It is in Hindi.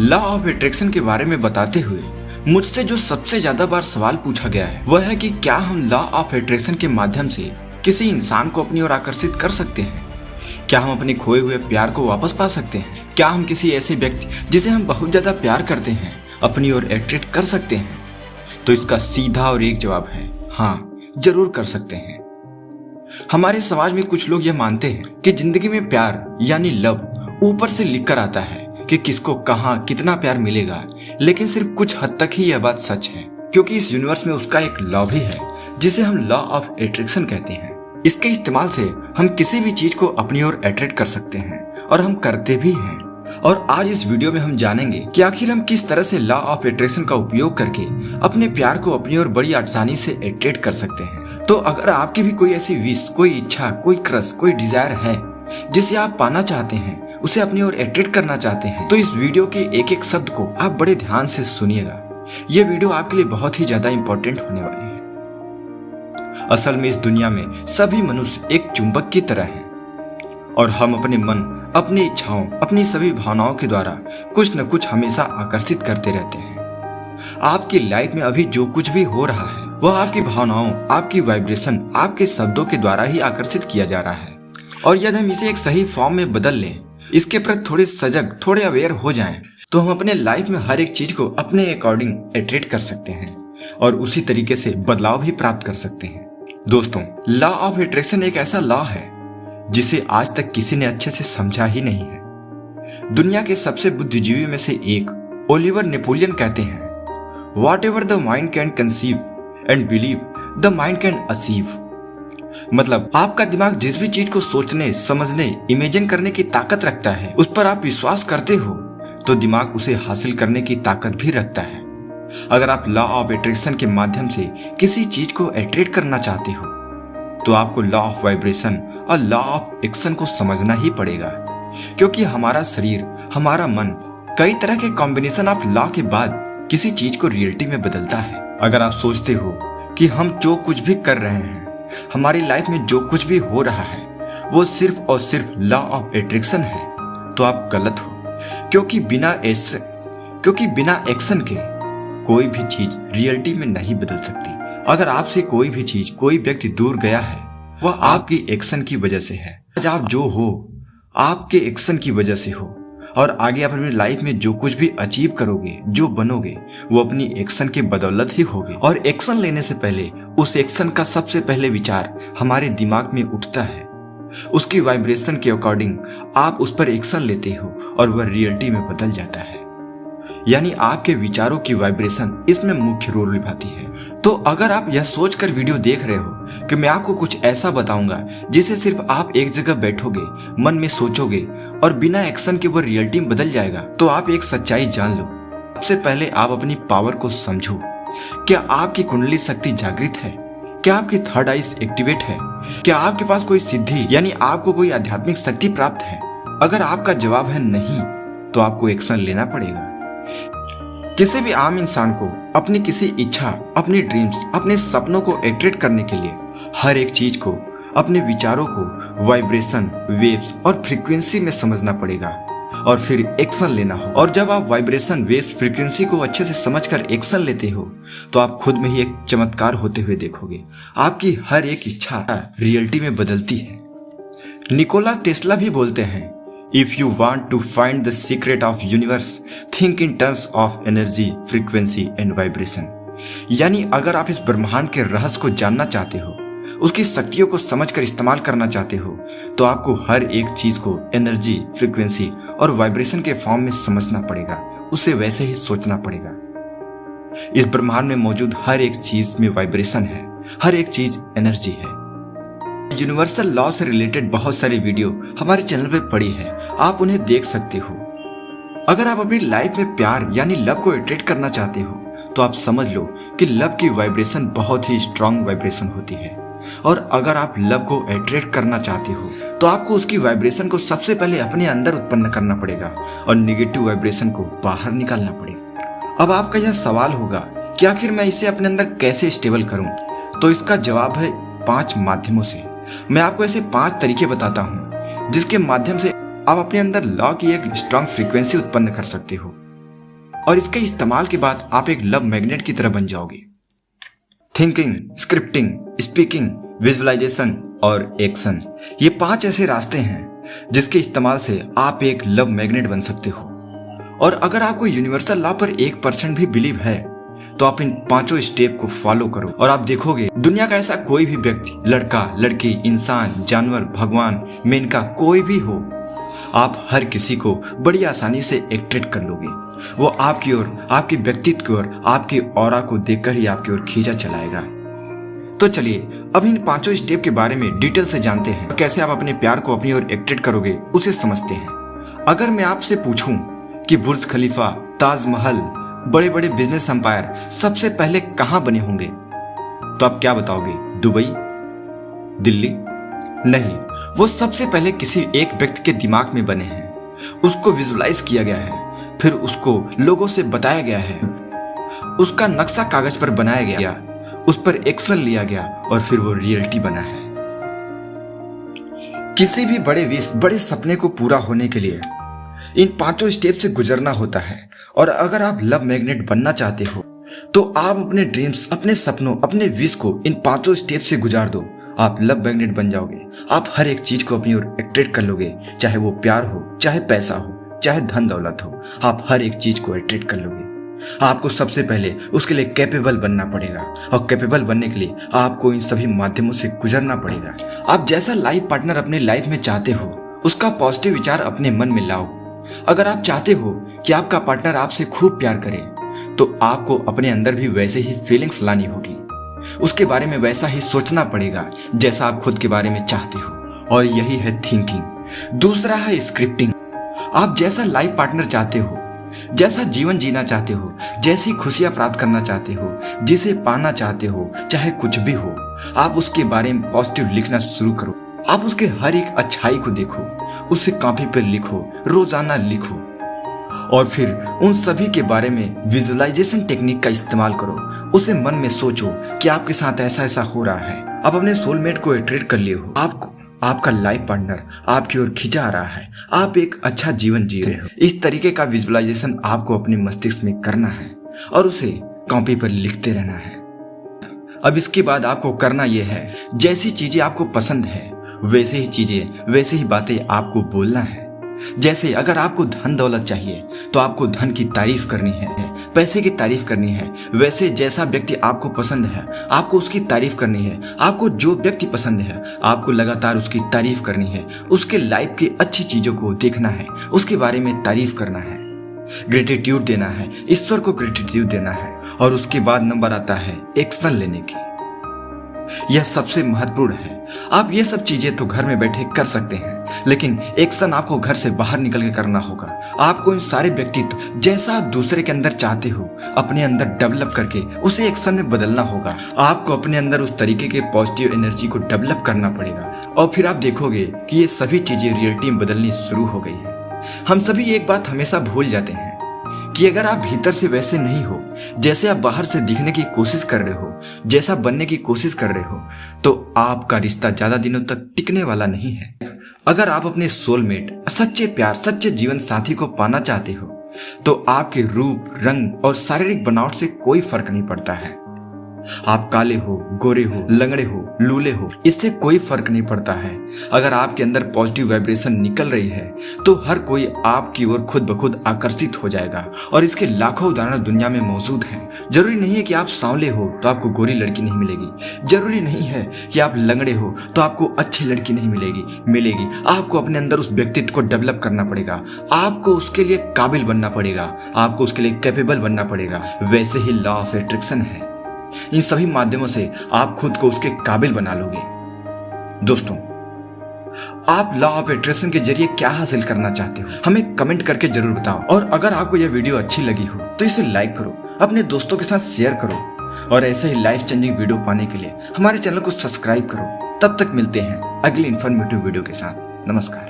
लॉ ऑफ अट्रैक्शन के बारे में बताते हुए मुझसे जो सबसे ज्यादा बार सवाल पूछा गया है वह है कि क्या हम लॉ ऑफ अट्रैक्शन के माध्यम से किसी इंसान को अपनी ओर आकर्षित कर सकते हैं? क्या हम अपने खोए हुए प्यार को वापस पा सकते हैं? क्या हम किसी ऐसे व्यक्ति जिसे हम बहुत ज्यादा प्यार करते हैं अपनी ओर अट्रैक्ट कर सकते हैं? तो इसका सीधा और एक जवाब है हाँ, जरूर कर सकते हैं। हमारे समाज में कुछ लोग यह मानते हैं कि जिंदगी में प्यार यानी लव ऊपर से लिख कर आता है कि किसको कहां कितना प्यार मिलेगा, लेकिन सिर्फ कुछ हद तक ही यह बात सच है, क्योंकि इस यूनिवर्स में उसका एक लॉ भी है जिसे हम लॉ ऑफ अट्रैक्शन कहते हैं। इसके इस्तेमाल से हम किसी भी चीज को अपनी ओर अट्रैक्ट कर सकते हैं और हम करते भी हैं। और आज इस वीडियो में हम जानेंगे कि आखिर हम किस तरह से लॉ ऑफ अट्रैक्शन का उपयोग करके अपने प्यार को अपनी ओर बड़ी आसानी से अट्रैक्ट कर सकते हैं। तो अगर आपकी भी कोई ऐसी विश, कोई इच्छा, कोई क्रश, कोई डिजायर है जिसे आप पाना चाहते हैं, उसे अपनी ओर अट्रैक्ट करना चाहते हैं, तो इस वीडियो के एक एक शब्द को आप बड़े ध्यान से सुनिएगा। यह वीडियो आपके लिए बहुत ही ज्यादा इंपॉर्टेंट होने वाली है। असल में इस दुनिया में सभी मनुष्य एक चुंबक की तरह हैं और हम अपने मन, अपनी इच्छाओं, अपनी सभी भावनाओं के द्वारा कुछ न कुछ हमेशा आकर्षित करते रहते हैं। आपकी लाइफ में अभी जो कुछ भी हो रहा है वह आपकी भावनाओं, आपकी वाइब्रेशन, आपके शब्दों के द्वारा ही आकर्षित किया जा रहा है। और यदि हम इसे एक सही फॉर्म में बदल लें, इसके प्रति थोड़े सजग, थोड़े अवेयर हो जाएं, तो हम अपने लाइफ में हर एक चीज को अपने अकॉर्डिंग अट्रैक्ट कर सकते हैं और उसी तरीके से बदलाव भी प्राप्त कर सकते हैं। दोस्तों, लॉ ऑफ अट्रैक्शन एक ऐसा लॉ है जिसे आज तक किसी ने अच्छे से समझा ही नहीं है। दुनिया के सबसे बुद्धिजीवी में से एक ओलिवर नेपोलियन कहते हैं, Whatever the mind can conceive and believe, the mind can achieve। मतलब आपका दिमाग जिस भी चीज को सोचने, समझने, इमेजिन करने की ताकत रखता है, उस पर आप विश्वास करते हो तो दिमाग उसे हासिल करने की ताकत भी रखता है। अगर आप लॉ ऑफ अट्रैक्शन के माध्यम से किसी चीज को अट्रैक्ट करना चाहते हो तो आपको लॉ ऑफ वाइब्रेशन और लॉ ऑफ एक्शन को समझना ही पड़ेगा, क्योंकि हमारा शरीर, हमारा मन कई तरह के कॉम्बिनेशन ऑफ लॉ के बाद किसी चीज को रियलिटी में बदलता है। अगर आप सोचते हो कि हम जो कुछ भी कर रहे हैं, हमारी लाइफ में जो कुछ भी हो रहा है वो सिर्फ और सिर्फ लॉ ऑफ अट्रैक्शन है, तो आप गलत हो, क्योंकि बिना एक्शन के कोई भी चीज रियलिटी में नहीं बदल सकती। अगर आपसे कोई भी चीज, कोई व्यक्ति दूर गया है, वह आपकी एक्शन की वजह से है। आज आप जो हो आपके एक्शन की वजह से हो, और आगे आप अपनी लाइफ में जो कुछ भी अचीव करोगे, जो बनोगे, वो अपनी एक्शन के बदौलत ही होगे। और एक्शन लेने से पहले उस एक्शन का सबसे पहले विचार हमारे दिमाग में उठता है, उसकी वाइब्रेशन के अकॉर्डिंग आप उस पर एक्शन लेते हो और वह रियलिटी में बदल जाता है। यानी आपके विचारों की वाइब्रेशन इसमें मुख्य रोल निभाती है। तो अगर आप यह सोचकर वीडियो देख रहे हो कि मैं आपको कुछ ऐसा बताऊंगा जिसे सिर्फ आप एक जगह बैठोगे, मन में सोचोगे और बिना एक्शन के वो रियलिटी में बदल जाएगा, तो आप एक सच्चाई जान लो। सबसे पहले आप अपनी पावर को समझो। क्या आपकी कुंडली शक्ति जागृत है? क्या आपकी थर्ड आइज एक्टिवेट है? क्या आपके पास कोई सिद्धि यानी आपको कोई आध्यात्मिक शक्ति प्राप्त है? अगर आपका जवाब है नहीं, तो आपको एक्शन लेना पड़ेगा। किसी भी आम इंसान को अपनी किसी इच्छा, अपनी ड्रीम्स, अपने सपनों को अट्रैक्ट करने के लिए हर एक चीज को, अपने विचारों को वाइब्रेशन, वेव्स और फ्रीक्वेंसी में समझना पड़ेगा और फिर एक्शन लेना हो। और जब आप वाइब्रेशन, वेव्स, फ्रीक्वेंसी को अच्छे से समझकर एक्शन लेते हो तो आप खुद में ही एक चमत्कार होते हुए देखोगे। आपकी हर एक इच्छा रियलिटी में बदलती है। निकोला टेस्ला भी बोलते हैं, If you want to find the secret of universe, think in terms of energy, frequency and vibration। यानी अगर आप इस ब्रह्मांड के रहस्य को जानना चाहते हो, उसकी शक्तियों को समझकर इस्तेमाल करना चाहते हो, तो आपको हर एक चीज को एनर्जी, फ्रीक्वेंसी और वाइब्रेशन के फॉर्म में समझना पड़ेगा, उसे वैसे ही सोचना पड़ेगा। इस ब्रह्मांड में मौजूद हर एक चीज में वाइब्रेशन है, हर एक चीज एनर्जी है। यूनिवर्सल लॉ से रिलेटेड बहुत सारी वीडियो हमारे चैनल पे पड़ी है, आप उन्हें देख सकते हो। अगर आप अपनी लाइफ में प्यार यानी लव को अट्रैक्ट करना चाहते हो तो आप समझ लो कि लव की वाइब्रेशन बहुत ही स्ट्रांग वाइब्रेशन होती है। और अगर आप लव को अट्रैक्ट करना चाहते हो तो आपको उसकी वाइब्रेशन को सबसे पहले अपने अंदर उत्पन्न करना पड़ेगा और निगेटिव वाइब्रेशन को बाहर निकालना पड़ेगा। अब आपका यह सवाल होगा कि आखिर मैं इसे अपने अंदर कैसे स्टेबल करूं? तो इसका जवाब है 5 माध्यमों से। मैं आपको ऐसे 5 तरीके बताता हूँ जिसके माध्यम से आप अपने अंदर लॉ की एक स्ट्रांग फ्रीक्वेंसी उत्पन्न कर सकते हो। और इसके इस्तेमाल के बाद आप एक लव मैग्नेट की तरह बन जाओगे। थिंकिंग, स्क्रिप्टिंग, स्पीकिंग, विजुअलाइजेशन और एक्शन, ये 5 ऐसे रास्ते हैं जिसके इस्तेमाल से आप एक लव मैग्नेट बन सकते हो। और अगर आपको यूनिवर्सल लॉ पर 1% भी बिलीव है तो आप इन 5 स्टेप को फॉलो करो और आप देखोगे दुनिया का ऐसा कोई भी व्यक्ति, लड़का, लड़की, इंसान, जानवर, भगवान, मेनका, कोई भी हो, आप हर किसी को बड़ी आसानी से अट्रैक्ट कर लोगे। वो आपकी ओर, आपके व्यक्तित्व की ओर, आपके ऑरा को देखकर ही आपकी ओर खींचा चलाएगा। तो चलिए अब इन 5 स्टेप के बारे में डिटेल से जानते हैं। कैसे आप अपने प्यार को अपनी ओर अट्रैक्ट करोगे उसे समझते हैं। अगर मैं आपसे पूछूं कि बुर्ज खलीफा, ताजमहल, बड़े बड़े बिजनेस एम्पायर सबसे पहले कहां बने होंगे, तो आप क्या बताओगे? दुबई, दिल्ली? नहीं, वो सबसे पहले किसी एक व्यक्ति के दिमाग में बने हैं। उसको विजुअलाइज किया गया है, फिर उसको लोगों से बताया गया है, उसका नक्शा कागज पर बनाया गया, उस पर एक्शन लिया गया और फिर वो रियलिटी बना है। किसी भी बड़े विश, बड़े सपने को पूरा होने के लिए इन 5 स्टेप से गुजरना होता है। और अगर आप लव मैग्नेट बनना चाहते हो तो आप अपने ड्रीम्स, अपने सपनों, अपने विश को इन 5 स्टेप से गुजार दो। आप लव मैग्नेट बन जाओगे। आप हर एक चीज को अपनी ओर अट्रैक्ट कर लोगे, चाहे वो प्यार हो, चाहे पैसा हो, चाहे धन दौलत हो, आप हर एक चीज को अट्रैक्ट कर लोगे। आपको सबसे पहले उसके लिए कैपेबल बनना पड़ेगा और कैपेबल बनने के लिए आपको इन सभी माध्यमों से गुजरना पड़ेगा। आप जैसा लाइफ पार्टनर अपने लाइफ में चाहते हो उसका पॉजिटिव विचार अपने मन में लाओ। अगर आप चाहते हो कि आपका पार्टनर आपसे खूब प्यार करे तो आपको अपने अंदर भी वैसे ही फीलिंग्स लानी होगी, उसके बारे में वैसा ही सोचना पड़ेगा जैसा आप खुद के बारे में चाहते हो। और यही है थिंकिंग। दूसरा है स्क्रिप्टिंग। आप जैसा लाइफ पार्टनर चाहते हो, जैसा जीवन जीना चाहते हो, जैसी खुशियां प्राप्त करना चाहते हो, जिसे पाना चाहते हो, चाहे कुछ भी हो, आप उसके बारे में पॉजिटिव लिखना शुरू करो। आप उसके हर एक अच्छाई को देखो, उसे कॉपी पर लिखो, रोजाना लिखो और फिर उन सभी के बारे में विजुअलाइजेशन टेक्निक का इस्तेमाल करो। उसे मन में सोचो कि आपके साथ ऐसा ऐसा हो रहा है। आप अपने सोलमेट को अट्रैक्ट कर लिए हो, आपका लाइफ पार्टनर आपकी ओर खींचा आ रहा है, आप एक अच्छा जीवन जी रहे हो। इस तरीके का विजुअलाइजेशन आपको अपने मस्तिष्क में करना है और उसे कॉपी पर लिखते रहना है। अब इसके बाद आपको करना यह है, जैसी चीजें आपको पसंद है वैसे ही चीजें, वैसे ही बातें आपको बोलना है। जैसे अगर आपको धन दौलत चाहिए तो आपको धन की तारीफ करनी है, पैसे की तारीफ करनी है। वैसे जैसा व्यक्ति आपको पसंद है आपको उसकी तारीफ करनी है। आपको जो व्यक्ति पसंद है आपको लगातार उसकी तारीफ करनी है, उसके लाइफ की अच्छी चीजों को देखना है, उसके बारे में तारीफ करना है, ग्रेटिट्यूड देना है, ईश्वर को ग्रेटिट्यूड देना है। और उसके बाद नंबर आता है एक्शन लेने की। यह सबसे महत्वपूर्ण है। आप ये सब चीजें तो घर में बैठे कर सकते हैं, लेकिन एक्शन आपको घर से बाहर निकल के करना होगा। आपको इन सारे व्यक्तित्व जैसा आप दूसरे के अंदर चाहते हो अपने अंदर डेवलप करके उसे एक्शन में बदलना होगा। आपको अपने अंदर उस तरीके के पॉजिटिव एनर्जी को डेवलप करना पड़ेगा और फिर आप देखोगे कि ये सभी चीजें रियलिटी में बदलनी शुरू हो गई है। हम सभी एक बात हमेशा भूल जाते हैं कि अगर आप भीतर से वैसे नहीं हो जैसे आप बाहर से दिखने की कोशिश कर रहे हो, जैसा बनने की कोशिश कर रहे हो, तो आपका रिश्ता ज्यादा दिनों तक टिकने वाला नहीं है। अगर आप अपने सोलमेट, सच्चे प्यार, सच्चे जीवन साथी को पाना चाहते हो तो आपके रूप, रंग और शारीरिक बनावट से कोई फर्क नहीं पड़ता है। आप काले हो, गोरे हो, लंगड़े हो, लूले हो, इससे कोई फर्क नहीं पड़ता है। अगर आपके अंदर पॉजिटिव वाइब्रेशन निकल रही है तो हर कोई आपकी ओर खुद ब खुद आकर्षित हो जाएगा। और इसके लाखों उदाहरण दुनिया में मौजूद हैं। जरूरी नहीं है कि आप सांवले हो तो आपको गोरी लड़की नहीं मिलेगी, जरूरी नहीं है कि आप लंगड़े हो तो आपको अच्छी लड़की नहीं मिलेगी। आपको अपने अंदर उस व्यक्तित्व को डेवलप करना पड़ेगा, आपको उसके लिए काबिल बनना पड़ेगा, आपको उसके लिए कैपेबल बनना पड़ेगा। वैसे ही लॉ ऑफ अट्रैक्शन है, इन सभी माध्यमों से आप खुद को उसके काबिल बना लोगे। दोस्तों, आप लॉ ऑफ अट्रैक्शन के जरिए क्या हासिल करना चाहते हो हमें कमेंट करके जरूर बताओ। और अगर आपको यह वीडियो अच्छी लगी हो तो इसे लाइक करो, अपने दोस्तों के साथ शेयर करो और ऐसे ही लाइफ चेंजिंग वीडियो पाने के लिए हमारे चैनल को सब्सक्राइब करो। तब तक मिलते हैं अगली इन्फॉर्मेटिव वीडियो के साथ। नमस्कार।